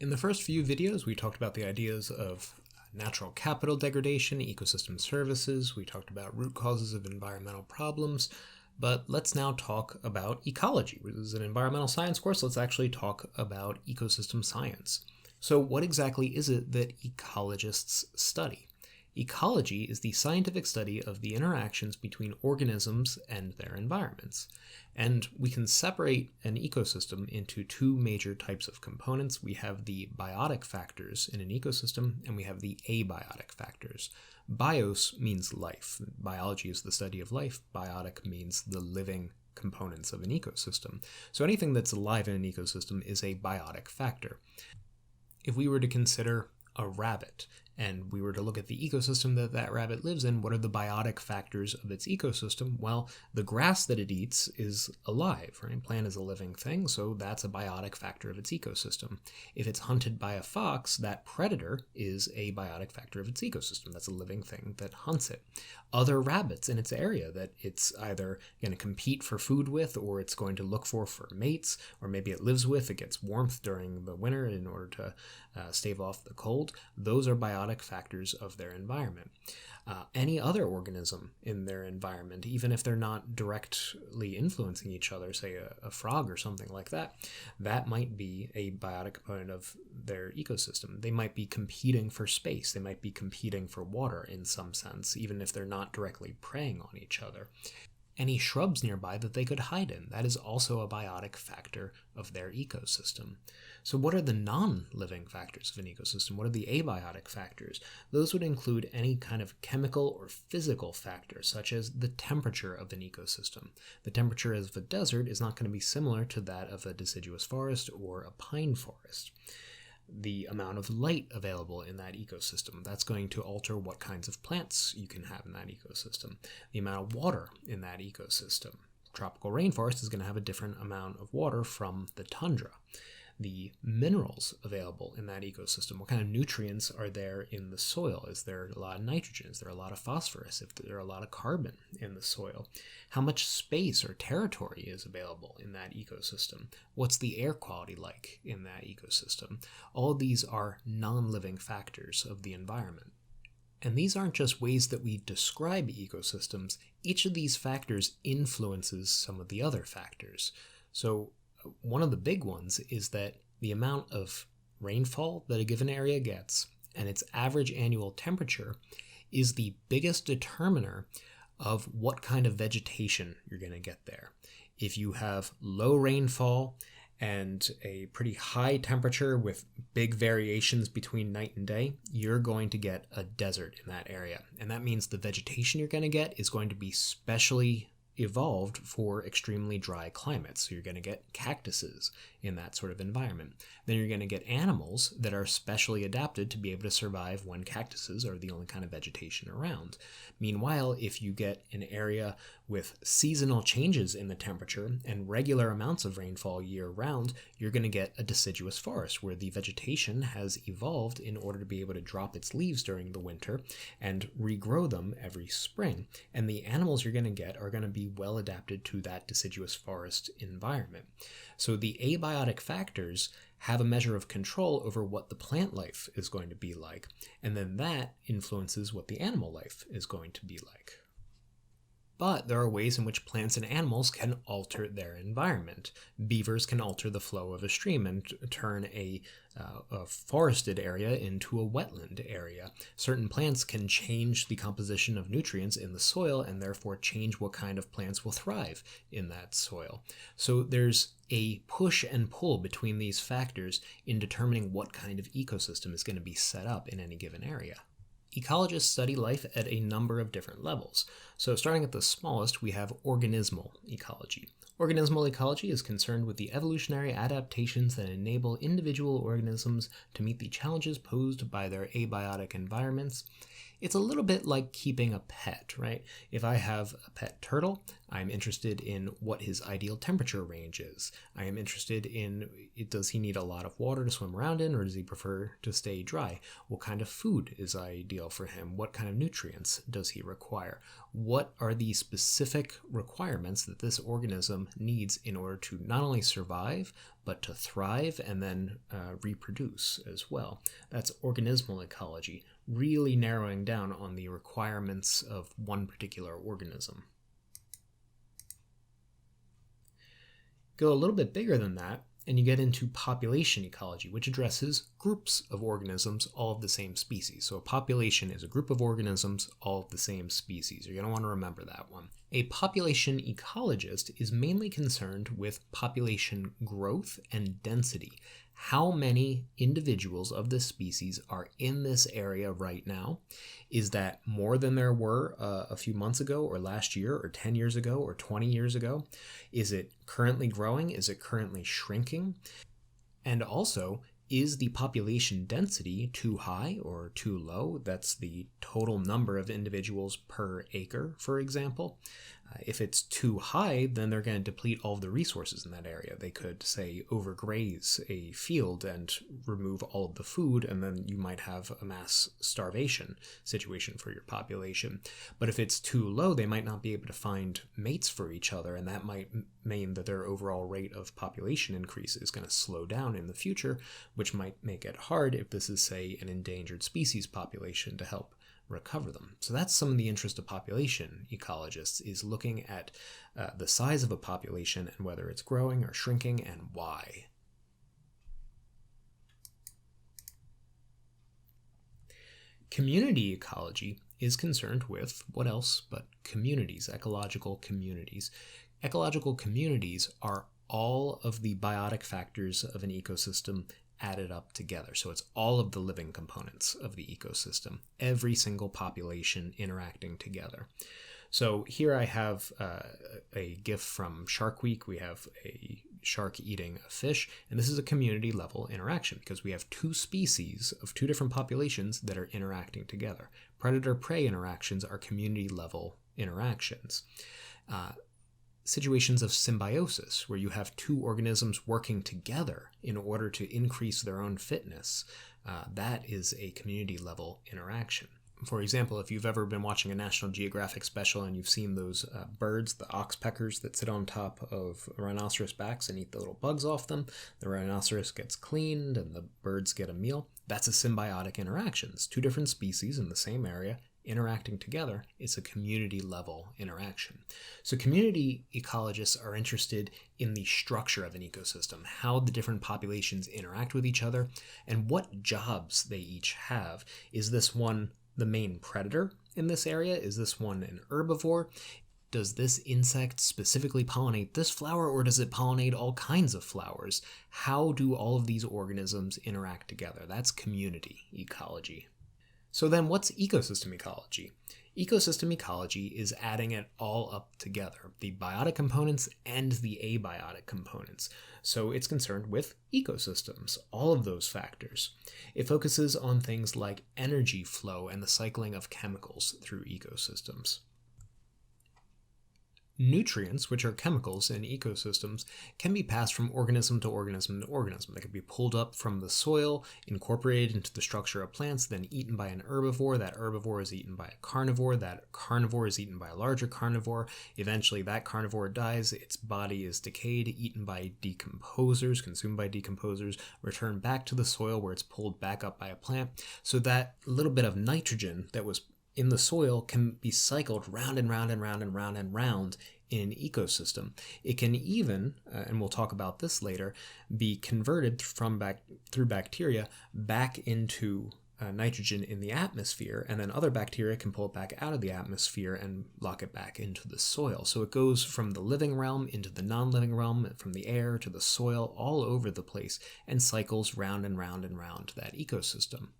In the first few videos, we talked about the ideas of natural capital degradation, ecosystem services, we talked about root causes of environmental problems, but let's now talk about ecology. This is an environmental science course, let's actually talk about ecosystem science. So what exactly is it that ecologists study? Ecology is the scientific study of the interactions between organisms and their environments. And we can separate an ecosystem into two major types of components. We have the biotic factors in an ecosystem, and we have the abiotic factors. Bios means life. Biology is the study of life. Biotic means the living components of an ecosystem. So anything that's alive in an ecosystem is a biotic factor. If we were to consider a rabbit, and we were to look at the ecosystem that that rabbit lives in, what are the biotic factors of its ecosystem? Well, the grass that it eats is alive, right? Plant is a living thing, so that's a biotic factor of its ecosystem. If it's hunted by a fox, that predator is a biotic factor of its ecosystem. That's a living thing that hunts it. Other rabbits in its area that it's either going to compete for food with, or it's going to look for mates, or maybe it lives with, it gets warmth during the winter in order to stave off the cold. Those are biotic factors of their environment. Any other organism in their environment, even if they're not directly influencing each other, say a frog or something like that, that might be a biotic component of their ecosystem. They might be competing for space. They might be competing for water in some sense, even if they're not directly preying on each other. Any shrubs nearby that they could hide in, that is also a biotic factor of their ecosystem. So what are the non-living factors of an ecosystem? What are the abiotic factors? Those would include any kind of chemical or physical factor, such as the temperature of an ecosystem. The temperature of a desert is not going to be similar to that of a deciduous forest or a pine forest. The amount of light available in that ecosystem, that's going to alter what kinds of plants you can have in that ecosystem. The amount of water in that ecosystem. Tropical rainforest is going to have a different amount of water from the tundra. The minerals available in that ecosystem. What kind of nutrients are there in the soil? Is there a lot of nitrogen? Is there a lot of phosphorus? If there are a lot of carbon in the soil? How much space or territory is available in that ecosystem? What's the air quality like in that ecosystem? All of these are non-living factors of the environment. And these aren't just ways that we describe ecosystems. Each of these factors influences some of the other factors. So one of the big ones is that the amount of rainfall that a given area gets and its average annual temperature is the biggest determiner of what kind of vegetation you're going to get there. If you have low rainfall and a pretty high temperature with big variations between night and day, you're going to get a desert in that area. And that means the vegetation you're going to get is going to be specially evolved for extremely dry climates. So you're going to get cactuses in that sort of environment. Then you're going to get animals that are specially adapted to be able to survive when cactuses are the only kind of vegetation around. Meanwhile, if you get an area with seasonal changes in the temperature and regular amounts of rainfall year-round, you're going to get a deciduous forest where the vegetation has evolved in order to be able to drop its leaves during the winter and regrow them every spring. And the animals you're going to get are going to be well adapted to that deciduous forest environment. So the abiotic factors have a measure of control over what the plant life is going to be like, and then that influences what the animal life is going to be like. But there are ways in which plants and animals can alter their environment. Beavers can alter the flow of a stream and turn a forested area into a wetland area. Certain plants can change the composition of nutrients in the soil and therefore change what kind of plants will thrive in that soil. So there's a push and pull between these factors in determining what kind of ecosystem is going to be set up in any given area. Ecologists study life at a number of different levels. So starting at the smallest, we have organismal ecology. Organismal ecology is concerned with the evolutionary adaptations that enable individual organisms to meet the challenges posed by their abiotic environments. It's a little bit like keeping a pet, right? If I have a pet turtle, I'm interested in what his ideal temperature range is. I am interested in, does he need a lot of water to swim around in, or does he prefer to stay dry? What kind of food is ideal for him? What kind of nutrients does he require? What are the specific requirements that this organism needs in order to not only survive, but to thrive and then reproduce as well? That's organismal ecology, really narrowing down on the requirements of one particular organism. Go a little bit bigger than that, and you get into population ecology, which addresses groups of organisms, all of the same species. So a population is a group of organisms, all of the same species. You're going to want to remember that one. A population ecologist is mainly concerned with population growth and density. How many individuals of this species are in this area right now? Is that more than there were a few months ago, or last year, or 10 years ago, or 20 years ago? Is it currently growing? Is it currently shrinking? And also, is the population density too high or too low? That's the total number of individuals per acre, for example. If it's too high, then they're going to deplete all of the resources in that area. They could, say, overgraze a field and remove all of the food, and then you might have a mass starvation situation for your population. But if it's too low, they might not be able to find mates for each other, and that might mean that their overall rate of population increase is going to slow down in the future, which might make it hard if this is, say, an endangered species population to help recover them. So that's some of the interest of population ecologists, is looking at the size of a population and whether it's growing or shrinking and why. Community ecology is concerned with what else but communities, ecological communities. Ecological communities are all of the biotic factors of an ecosystem added up together. So it's all of the living components of the ecosystem, every single population interacting together. So here I have a GIF from Shark Week. We have a shark eating a fish, and this is a community level interaction because we have two species of two different populations that are interacting together. Predator-prey interactions are community level interactions. Situations of symbiosis, where you have two organisms working together in order to increase their own fitness, that is a community level interaction. For example, if you've ever been watching a National Geographic special and you've seen those birds, the oxpeckers that sit on top of rhinoceros backs and eat the little bugs off them, the rhinoceros gets cleaned and the birds get a meal, that's a symbiotic interaction. It's two different species in the same area interacting together. It's a community level interaction. So community ecologists are interested in the structure of an ecosystem, how the different populations interact with each other, and what jobs they each have. Is this one the main predator in this area? Is this one an herbivore? Does this insect specifically pollinate this flower, or does it pollinate all kinds of flowers? How do all of these organisms interact together? That's community ecology. So then what's ecosystem ecology? Ecosystem ecology is adding it all up together, the biotic components and the abiotic components. So it's concerned with ecosystems, all of those factors. It focuses on things like energy flow and the cycling of chemicals through ecosystems. Nutrients, which are chemicals in ecosystems, can be passed from organism to organism to organism. They can be pulled up from the soil, incorporated into the structure of plants, then eaten by an herbivore. That herbivore is eaten by a carnivore. That carnivore is eaten by a larger carnivore. Eventually, that carnivore dies. Its body is decayed, eaten by decomposers, consumed by decomposers, returned back to the soil where it's pulled back up by a plant. So that little bit of nitrogen that was in the soil can be cycled round and round and round and round and round in an ecosystem. It can even, and we'll talk about this later, be converted through bacteria back into nitrogen in the atmosphere, and then other bacteria can pull it back out of the atmosphere and lock it back into the soil. So it goes from the living realm into the non-living realm, from the air to the soil, all over the place, and cycles round and round and round that ecosystem.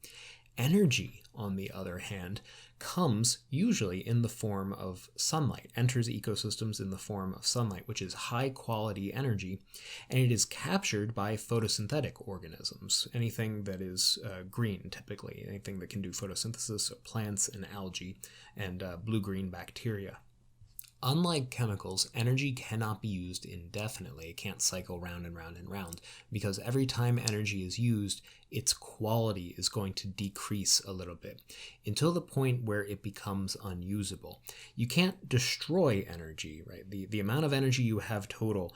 Energy, on the other hand, comes usually in the form of sunlight, enters ecosystems in the form of sunlight, which is high quality energy, and it is captured by photosynthetic organisms, anything that is green typically, anything that can do photosynthesis, so plants and algae and blue-green bacteria. Unlike chemicals, energy cannot be used indefinitely. It can't cycle round and round and round, because every time energy is used, its quality is going to decrease a little bit until the point where it becomes unusable. You can't destroy energy, right? The amount of energy you have total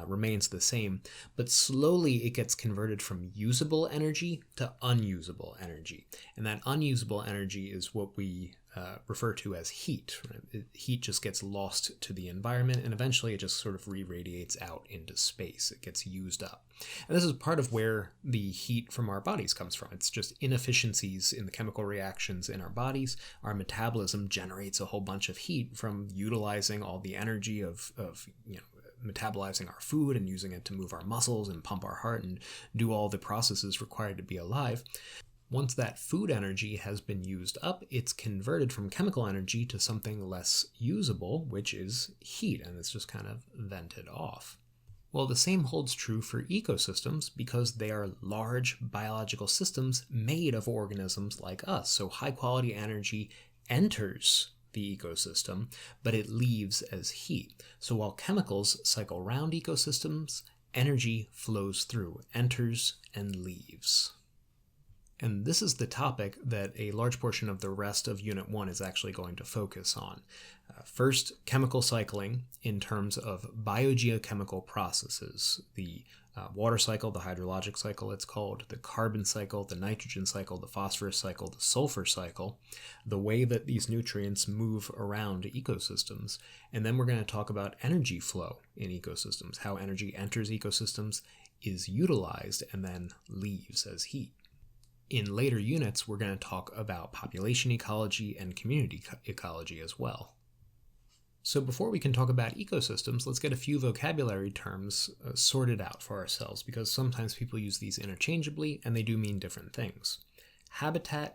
remains the same, but slowly it gets converted from usable energy to unusable energy. And that unusable energy is what we refer to as heat. Right? Heat just gets lost to the environment, and eventually it just sort of re-radiates out into space. It gets used up. And this is part of where the heat from our bodies comes from. It's just inefficiencies in the chemical reactions in our bodies. Our metabolism generates a whole bunch of heat from utilizing all the energy of metabolizing our food and using it to move our muscles and pump our heart and do all the processes required to be alive. Once that food energy has been used up, it's converted from chemical energy to something less usable, which is heat, and it's just kind of vented off. Well, the same holds true for ecosystems because they are large biological systems made of organisms like us. So high quality energy enters the ecosystem, but it leaves as heat. So while chemicals cycle around ecosystems, energy flows through, enters and leaves. And this is the topic that a large portion of the rest of Unit 1 is actually going to focus on. First, chemical cycling in terms of biogeochemical processes. The water cycle, the hydrologic cycle it's called, the carbon cycle, the nitrogen cycle, the phosphorus cycle, the sulfur cycle, the way that these nutrients move around ecosystems. And then we're going to talk about energy flow in ecosystems, how energy enters ecosystems, is utilized, and then leaves as heat. In later units, we're going to talk about population ecology and community ecology as well. So before we can talk about ecosystems, let's get a few vocabulary terms sorted out for ourselves, because sometimes people use these interchangeably and they do mean different things. Habitat,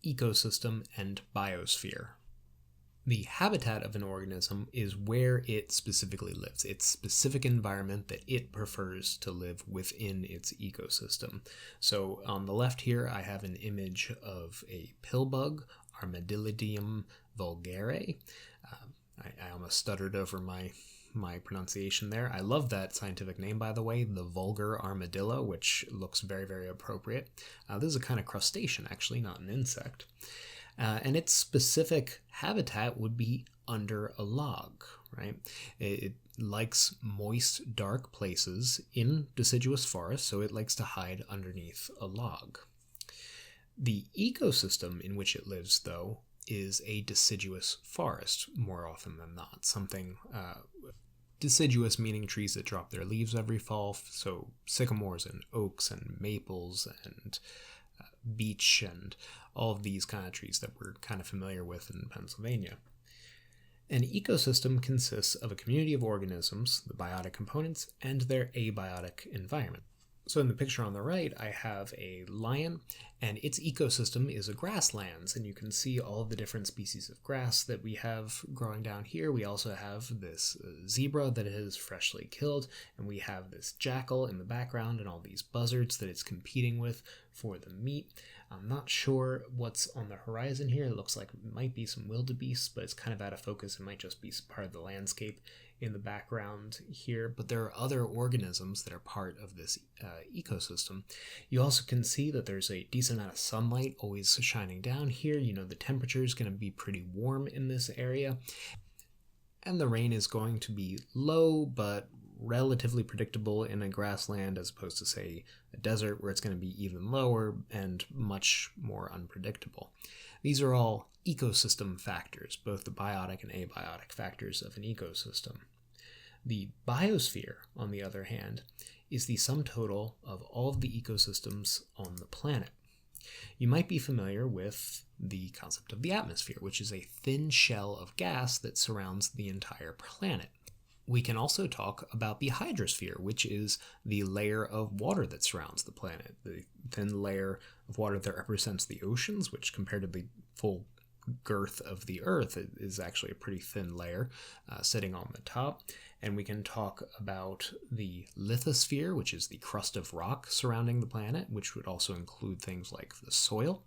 ecosystem, and biosphere. The habitat of an organism is where it specifically lives, its specific environment that it prefers to live within its ecosystem. So on the left here, I have an image of a pill bug, Armadillidium vulgare. I almost stuttered over my pronunciation there. I love that scientific name, by the way, the vulgar armadillo, which looks very, very appropriate. This is a kind of crustacean, actually, not an insect. And its specific habitat would be under a log, right? It likes moist, dark places in deciduous forests, so it likes to hide underneath a log. The ecosystem in which it lives, though, is a deciduous forest, more often than not. Something deciduous meaning trees that drop their leaves every fall, so sycamores and oaks and maples and beech and all of these kind of trees that we're kind of familiar with in Pennsylvania. An ecosystem consists of a community of organisms, the biotic components, and their abiotic environment. So in the picture on the right, I have a lion, and its ecosystem is a grasslands, and you can see all of the different species of grass that we have growing down here. We also have this zebra that it has freshly killed, and we have this jackal in the background and all these buzzards that it's competing with for the meat. I'm not sure what's on the horizon here. It looks like it might be some wildebeest, but it's kind of out of focus. It might just be part of the landscape in the background here, but there are other organisms that are part of this ecosystem. You also can see that there's a decent amount of sunlight always shining down here. You know, the temperature is going to be pretty warm in this area, and the rain is going to be low, but relatively predictable in a grassland as opposed to, say, a desert where it's going to be even lower and much more unpredictable. These are all ecosystem factors, both the biotic and abiotic factors of an ecosystem. The biosphere, on the other hand, is the sum total of all of the ecosystems on the planet. You might be familiar with the concept of the atmosphere, which is a thin shell of gas that surrounds the entire planet. We can also talk about the hydrosphere, which is the layer of water that surrounds the planet. The thin layer of water that represents the oceans, which compared to the full girth of the Earth is actually a pretty thin layer sitting on the top. And we can talk about the lithosphere, which is the crust of rock surrounding the planet, which would also include things like the soil.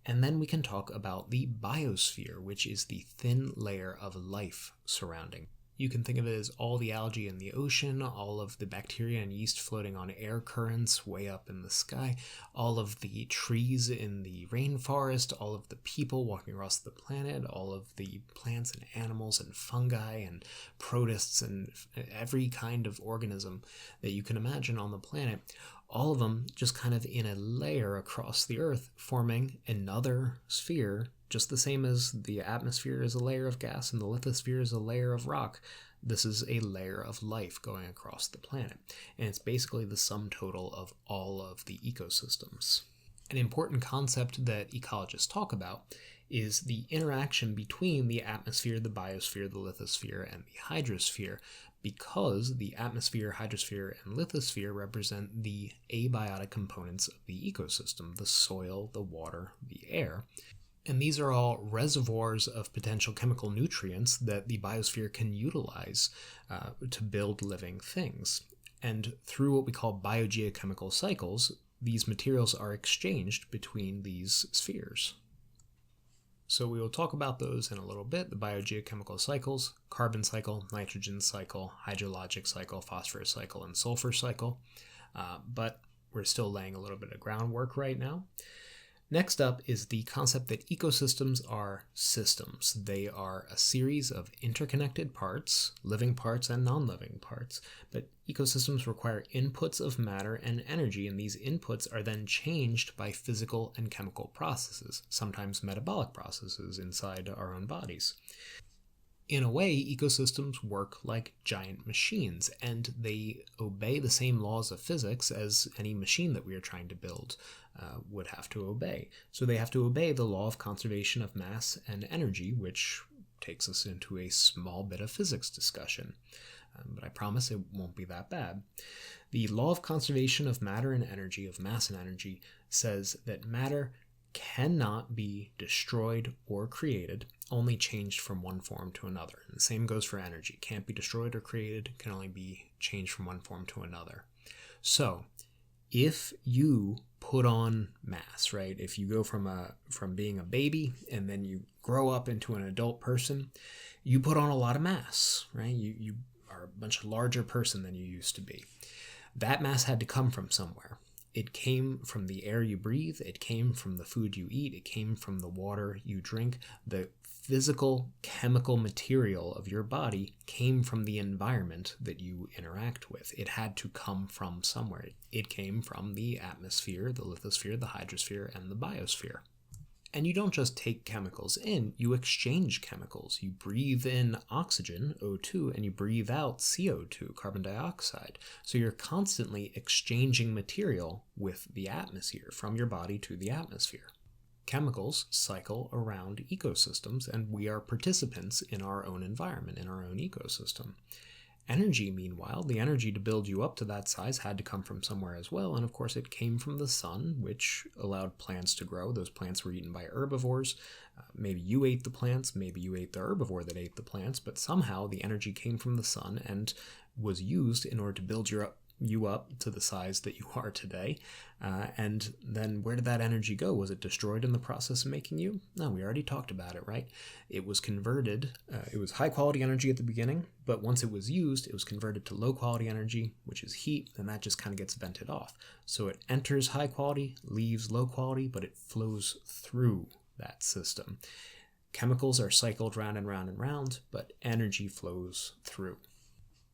And then we can talk about the biosphere, which is the thin layer of life surrounding. You can think of it as all the algae in the ocean, all of the bacteria and yeast floating on air currents way up in the sky, all of the trees in the rainforest, all of the people walking across the planet, all of the plants and animals and fungi and protists and every kind of organism that you can imagine on the planet. All of them just kind of in a layer across the Earth, forming another sphere, just the same as the atmosphere is a layer of gas and the lithosphere is a layer of rock. This is a layer of life going across the planet, and it's basically the sum total of all of the ecosystems. An important concept that ecologists talk about is the interaction between the atmosphere, the biosphere, the lithosphere, and the hydrosphere, because the atmosphere, hydrosphere, and lithosphere represent the abiotic components of the ecosystem, the soil, the water, the air. And these are all reservoirs of potential chemical nutrients that the biosphere can utilize to build living things. And through what we call biogeochemical cycles, these materials are exchanged between these spheres. So we will talk about those in a little bit, the biogeochemical cycles: carbon cycle, nitrogen cycle, hydrologic cycle, phosphorus cycle, and sulfur cycle. But we're still laying a little bit of groundwork right now. Next up is the concept that ecosystems are systems. They are a series of interconnected parts, living parts and non-living parts, but ecosystems require inputs of matter and energy, and these inputs are then changed by physical and chemical processes, sometimes metabolic processes inside our own bodies. In a way, ecosystems work like giant machines, and they obey the same laws of physics as any machine that we are trying to build would have to obey. So they have to obey the law of conservation of mass and energy, which takes us into a small bit of physics discussion. But I promise it won't be that bad. The law of conservation of matter and energy, of mass and energy, says that matter cannot be destroyed or created, only changed from one form to another. And the same goes for energy. Can't be destroyed or created, can only be changed from one form to another. So, if you put on mass, right? If you go from being a baby and then you grow up into an adult person, you put on a lot of mass, right? You are a much larger person than you used to be. That mass had to come from somewhere. It came from the air you breathe, it came from the food you eat, it came from the water you drink. The physical, chemical material of your body came from the environment that you interact with. It had to come from somewhere. It came from the atmosphere, the lithosphere, the hydrosphere, and the biosphere. And you don't just take chemicals in, you exchange chemicals. You breathe in oxygen, O2, and you breathe out CO2, carbon dioxide. So you're constantly exchanging material with the atmosphere, from your body to the atmosphere. Chemicals cycle around ecosystems, and we are participants in our own environment, in our own ecosystem. Energy, meanwhile, the energy to build you up to that size had to come from somewhere as well, and of course it came from the sun, which allowed plants to grow. Those plants were eaten by herbivores. Maybe you ate the plants, maybe you ate the herbivore that ate the plants, but somehow the energy came from the sun and was used in order to build you up to the size that you are today. And then where did that energy go? Was it destroyed in the process of making you? No, we already talked about it, right? It was converted. It was high quality energy at the beginning, but once it was used, it was converted to low quality energy, which is heat, and that just kind of gets vented off. So it enters high quality, leaves low quality, but it flows through that system. Chemicals are cycled round and round and round, but energy flows through.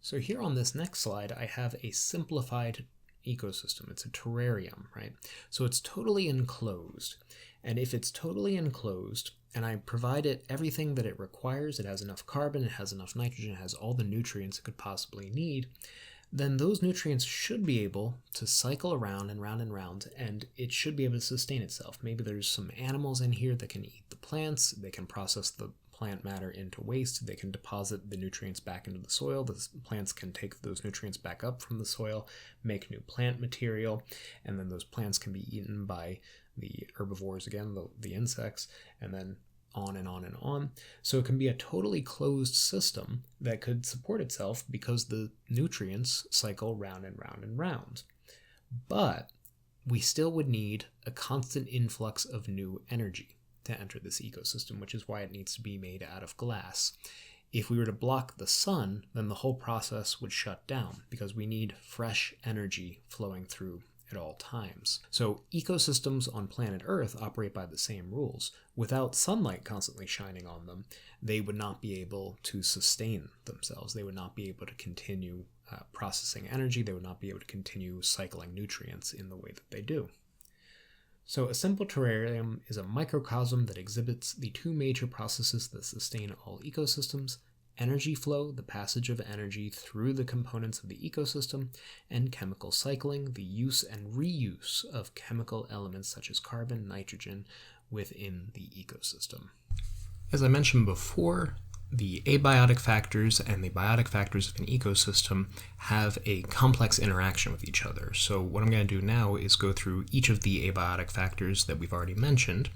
So here on this next slide, I have a simplified ecosystem. It's a terrarium, right? So it's totally enclosed. And if it's totally enclosed, and I provide it everything that it requires, it has enough carbon, it has enough nitrogen, it has all the nutrients it could possibly need, then those nutrients should be able to cycle around and round and round, and it should be able to sustain itself. Maybe there's some animals in here that can eat the plants, they can process the plant matter into waste. They can deposit the nutrients back into the soil. The plants can take those nutrients back up from the soil, make new plant material, and then those plants can be eaten by the herbivores again, the insects, and then on and on and on. So it can be a totally closed system that could support itself because the nutrients cycle round and round and round. But we still would need a constant influx of new energy to enter this ecosystem, which is why it needs to be made out of glass. If we were to block the sun, then the whole process would shut down because we need fresh energy flowing through at all times. So ecosystems on planet Earth operate by the same rules. Without sunlight constantly shining on them, they would not be able to sustain themselves. They would not be able to continue processing energy. They would not be able to continue cycling nutrients in the way that they do. So a simple terrarium is a microcosm that exhibits the two major processes that sustain all ecosystems: energy flow, the passage of energy through the components of the ecosystem, and chemical cycling, the use and reuse of chemical elements such as carbon, nitrogen within the ecosystem. As I mentioned before, the abiotic factors and the biotic factors of an ecosystem have a complex interaction with each other. So what I'm going to do now is go through each of the abiotic factors that we've already mentioned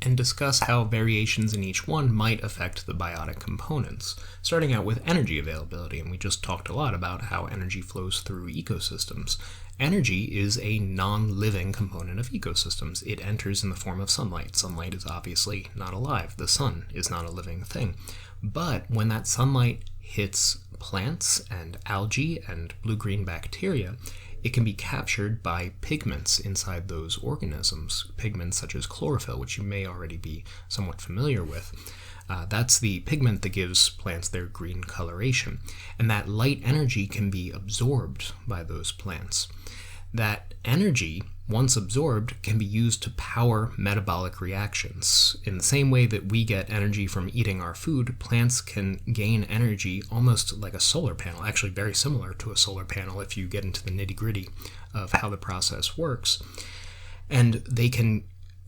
and discuss how variations in each one might affect the biotic components, starting out with energy availability. And we just talked a lot about how energy flows through ecosystems. Energy is a non-living component of ecosystems. It enters in the form of sunlight. Sunlight is obviously not alive. The sun is not a living thing. But when that sunlight hits plants and algae and blue-green bacteria, it can be captured by pigments inside those organisms, pigments such as chlorophyll, which you may already be somewhat familiar with. That's the pigment that gives plants their green coloration. And that light energy can be absorbed by those plants. That energy, once absorbed, can be used to power metabolic reactions. In the same way that we get energy from eating our food, plants can gain energy almost like a solar panel, actually very similar to a solar panel if you get into the nitty-gritty of how the process works. And they can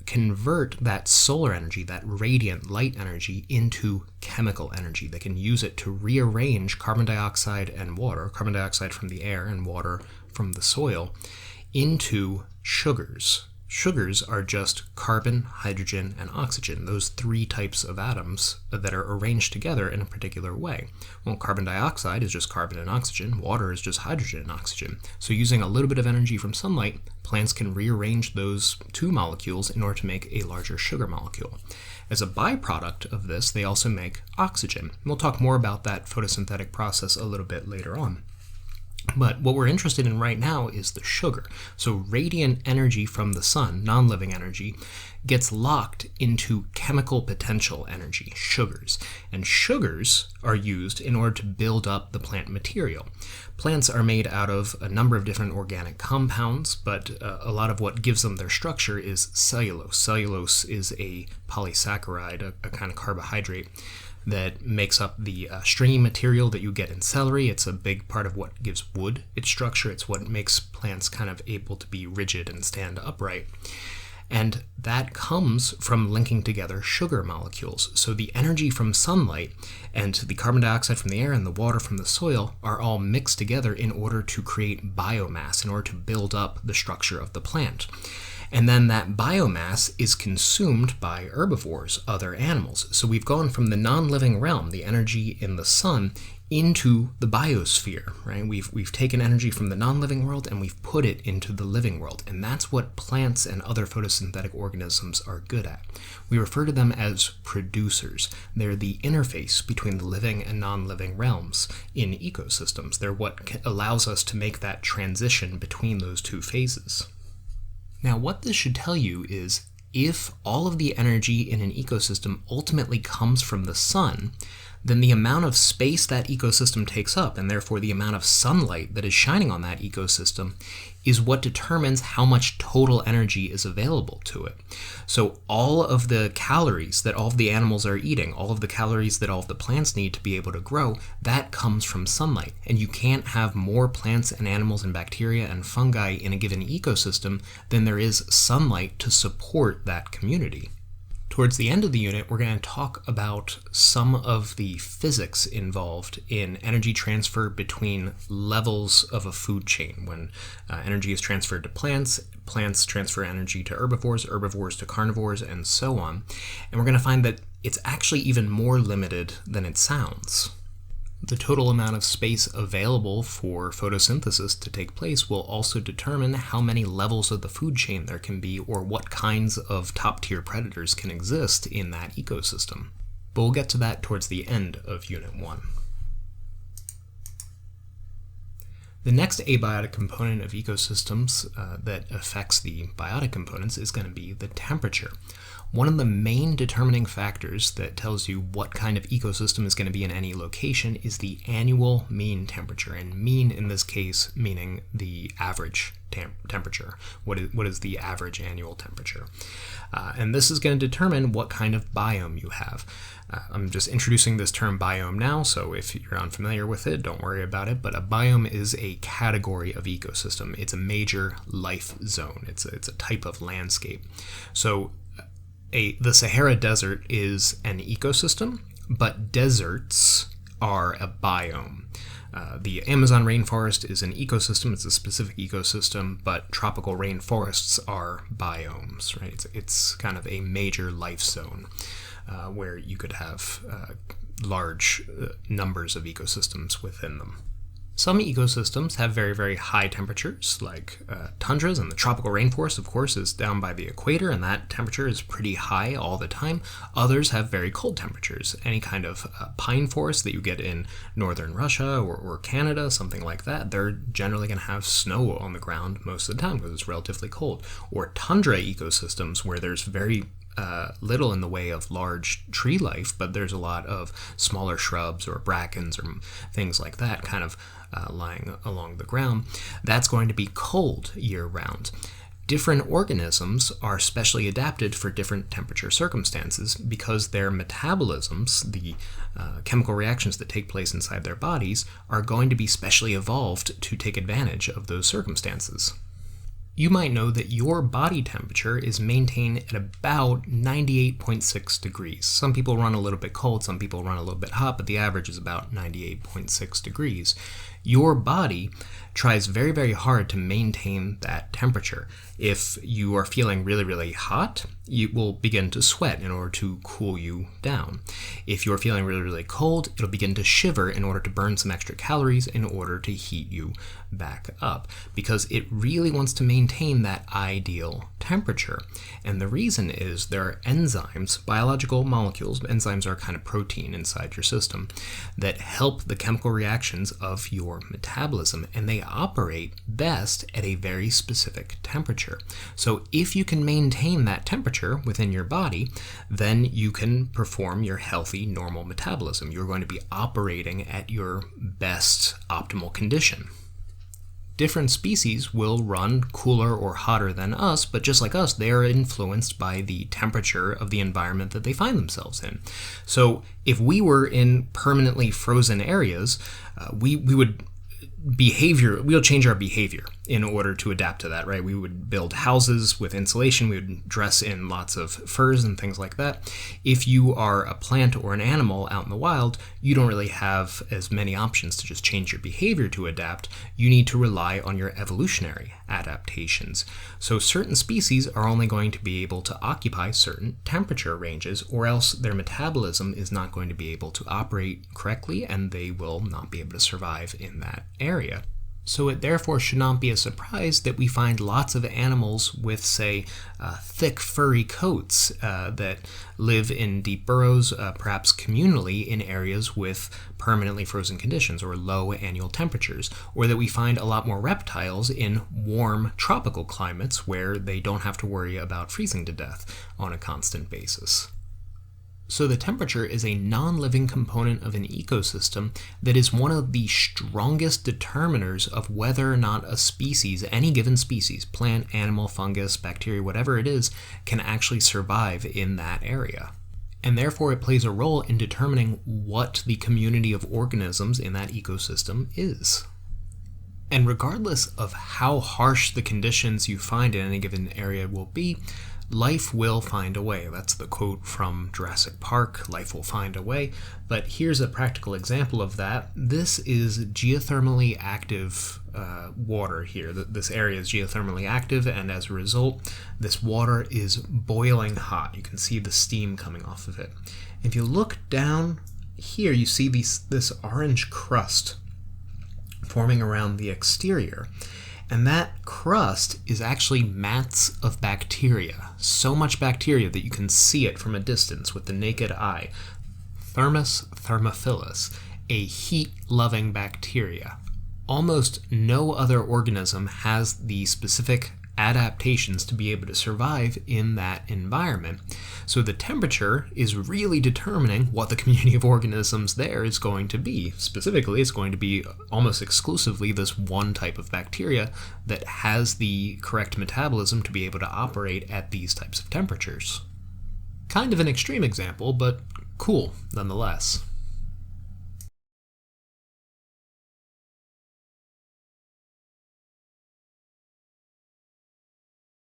convert that solar energy, that radiant light energy, into chemical energy. They can use it to rearrange carbon dioxide and water, carbon dioxide from the air and water from the soil, into sugars. Sugars are just carbon, hydrogen, and oxygen, those three types of atoms that are arranged together in a particular way. Well, carbon dioxide is just carbon and oxygen, water is just hydrogen and oxygen. So using a little bit of energy from sunlight, plants can rearrange those two molecules in order to make a larger sugar molecule. As a byproduct of this, they also make oxygen. And we'll talk more about that photosynthetic process a little bit later on. But what we're interested in right now is the sugar. So radiant energy from the sun, non-living energy, gets locked into chemical potential energy, sugars. And sugars are used in order to build up the plant material. Plants are made out of a number of different organic compounds, but a lot of what gives them their structure is cellulose. Cellulose is a polysaccharide, a kind of carbohydrate that makes up the stringy material that you get in celery. It's a big part of what gives wood its structure. It's what makes plants kind of able to be rigid and stand upright. And that comes from linking together sugar molecules. So the energy from sunlight and the carbon dioxide from the air and the water from the soil are all mixed together in order to create biomass, in order to build up the structure of the plant. And then that biomass is consumed by herbivores, other animals. So we've gone from the non-living realm, the energy in the sun, into the biosphere, right? We've taken energy from the non-living world and we've put it into the living world. And that's what plants and other photosynthetic organisms are good at. We refer to them as producers. They're the interface between the living and non-living realms in ecosystems. They're what allows us to make that transition between those two phases. Now, what this should tell you is if all of the energy in an ecosystem ultimately comes from the sun, then the amount of space that ecosystem takes up, and therefore the amount of sunlight that is shining on that ecosystem, is what determines how much total energy is available to it. So all of the calories that all of the animals are eating, all of the calories that all of the plants need to be able to grow, that comes from sunlight. And you can't have more plants and animals and bacteria and fungi in a given ecosystem than there is sunlight to support that community. Towards the end of the unit, we're going to talk about some of the physics involved in energy transfer between levels of a food chain. When energy is transferred to plants, plants transfer energy to herbivores, herbivores to carnivores, and so on. And we're going to find that it's actually even more limited than it sounds. The total amount of space available for photosynthesis to take place will also determine how many levels of the food chain there can be or what kinds of top-tier predators can exist in that ecosystem. But we'll get to that towards the end of Unit 1. The next abiotic component of ecosystems that affects the biotic components is going to be the temperature. One of the main determining factors that tells you what kind of ecosystem is going to be in any location is the annual mean temperature, and mean in this case meaning the average temperature. What is the average annual temperature? And this is going to determine what kind of biome you have. I'm just introducing this term biome now, so if you're unfamiliar with it, don't worry about it, but a biome is a category of ecosystem. It's a major life zone. It's a type of landscape. So the Sahara Desert is an ecosystem, but deserts are a biome. The Amazon rainforest is an ecosystem, it's a specific ecosystem, but tropical rainforests are biomes, right? It's kind of a major life zone where you could have large numbers of ecosystems within them. Some ecosystems have very, very high temperatures, like tundras, and the tropical rainforest, of course, is down by the equator, and that temperature is pretty high all the time. Others have very cold temperatures. Any kind of pine forest that you get in northern Russia or Canada, something like that, they're generally going to have snow on the ground most of the time because it's relatively cold. Or tundra ecosystems where there's very little in the way of large tree life, but there's a lot of smaller shrubs or brackens or things like that kind of lying along the ground. That's going to be cold year-round. Different organisms are specially adapted for different temperature circumstances because their metabolisms, the chemical reactions that take place inside their bodies, are going to be specially evolved to take advantage of those circumstances. You might know that your body temperature is maintained at about 98.6 degrees. Some people run a little bit cold, some people run a little bit hot, but the average is about 98.6 degrees. Your body tries very, very hard to maintain that temperature. If you are feeling really, really hot, you will begin to sweat in order to cool you down. If you're feeling really, really cold, it'll begin to shiver in order to burn some extra calories in order to heat you back up, because it really wants to maintain that ideal temperature. And the reason is there are enzymes, biological molecules, enzymes are kind of protein inside your system, that help the chemical reactions of your metabolism, and they operate best at a very specific temperature. So if you can maintain that temperature within your body, then you can perform your healthy, normal metabolism. You're going to be operating at your best optimal condition. Different species will run cooler or hotter than us, but just like us, they are influenced by the temperature of the environment that they find themselves in. So if we were in permanently frozen areas, we'll change our behavior in order to adapt to that, right? We would build houses with insulation, we would dress in lots of furs and things like that. If you are a plant or an animal out in the wild, you don't really have as many options to just change your behavior to adapt. You need to rely on your evolutionary adaptations. So certain species are only going to be able to occupy certain temperature ranges, or else their metabolism is not going to be able to operate correctly and they will not be able to survive in that area. So it therefore should not be a surprise that we find lots of animals with, say, thick furry coats that live in deep burrows, perhaps communally in areas with permanently frozen conditions or low annual temperatures, or that we find a lot more reptiles in warm tropical climates where they don't have to worry about freezing to death on a constant basis. So the temperature is a non-living component of an ecosystem that is one of the strongest determiners of whether or not a species, any given species, plant, animal, fungus, bacteria, whatever it is, can actually survive in that area. And therefore it plays a role in determining what the community of organisms in that ecosystem is. And regardless of how harsh the conditions you find in any given area will be, life will find a way. That's the quote from Jurassic Park, life will find a way. But here's a practical example of that. This is geothermally active water here. This area is geothermally active, and as a result, this water is boiling hot. You can see the steam coming off of it. If you look down here, you see this orange crust forming around the exterior. And that crust is actually mats of bacteria. So much bacteria that you can see it from a distance with the naked eye. Thermus thermophilus, a heat-loving bacteria. Almost no other organism has the specific adaptations to be able to survive in that environment. So the temperature is really determining what the community of organisms there is going to be. Specifically, it's going to be almost exclusively this one type of bacteria that has the correct metabolism to be able to operate at these types of temperatures. Kind of an extreme example, but cool nonetheless.